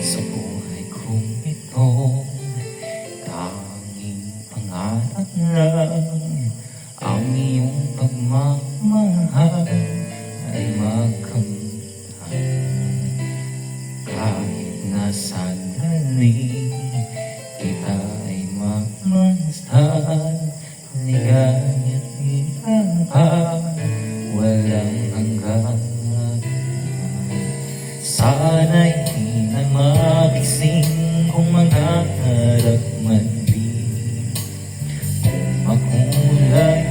Sa buhay kong ito, tanging pangarap lang ang iyong pagmamahal ay makamtan. Kahit nasa lalim, kita ay mamasdan. Ligaya't ikaw, walang hanggan. Sana'y di na magising kung mangarap man din. Kung makulay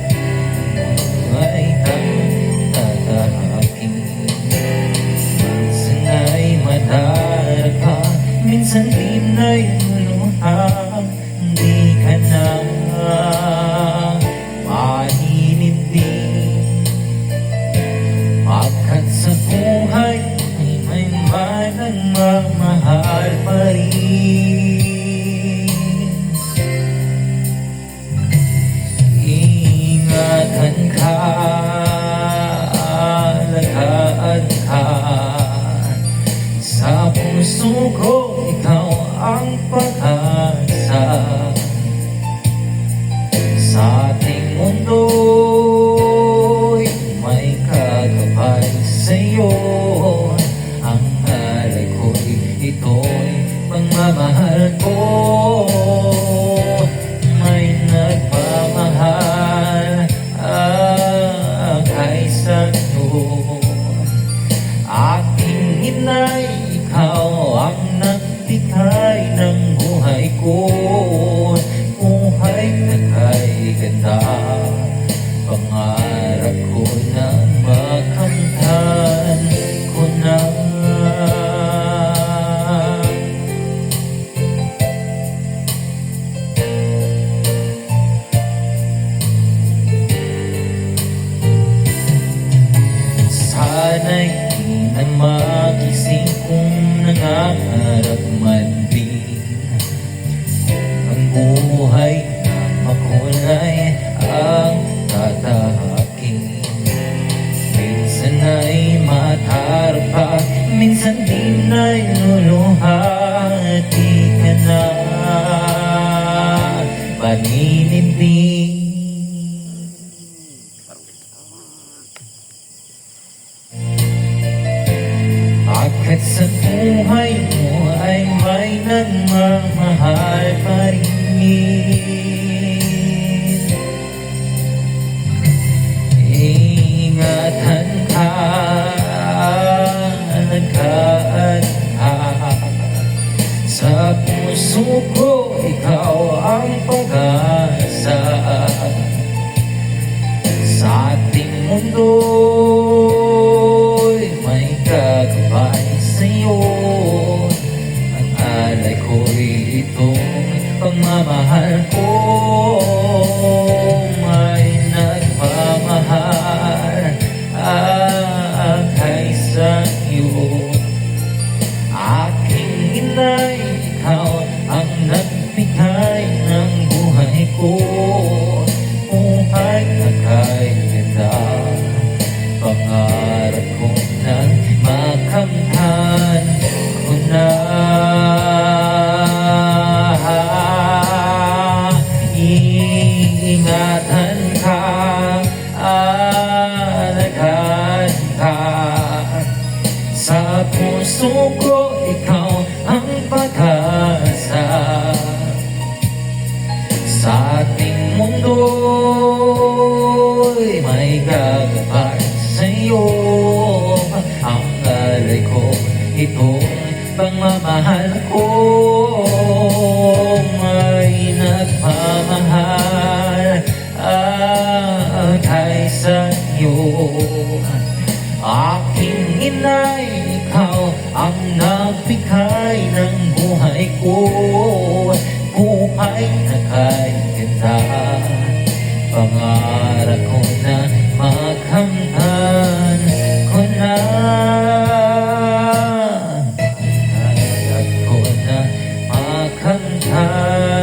ay tatahakin. Minsan ay madaraka, minsan din ay luluha. Hindi ka na maninindi, pagkat sa buhay ay malang mamahal pa rin. Ingatan ka, alagaan ka. Sa puso ko, ikaw ang pag-asa. Sa ating mundo'y may kagabay sa'yo. Ang alay ko'y ito'y pagmamahal ko. May nagmamahal kay sa'yo. Aking inay, ikaw ang nagbigay ng buhay ko. Buhay na kay ganda, pangarap ko na makamtan ko na. Sana'y di na magising kung nangangarap man din. Ang buhay na makulay ang tatahakin. Minsan ay matarpa, minsan din ay luluha. Di ka na paninindi, pagkat sa buhay mo ay may nagmamahal pa rin. Ingatan ka, alagaan ka. Sa puso ko, ikaw ang pag-asa. Sa ating mundo'y may kagabay sa'yo. Ang alay ko'y itong pagmamahal ko. May nagmamahal kay sa'yo. Aking inay, ikaw ang nagbigay ng buhay ko. Buhay na kay ganda, pangarap ko na makamtan ko na. Ingatan ka, alagaan ka. Sa puso ko, ikaw ang pag-asa. Sa ating mundo'y may gagabay sa'yo. Ang alay ko, itong pagmamahal ko. May nagmamahal kay sa'yo. Aking inay, ikaw ang nagbigay ng buhay ko. Buhay na kay ganda, pangarap ko na makamtan ko na. Pangarap ko na makamtan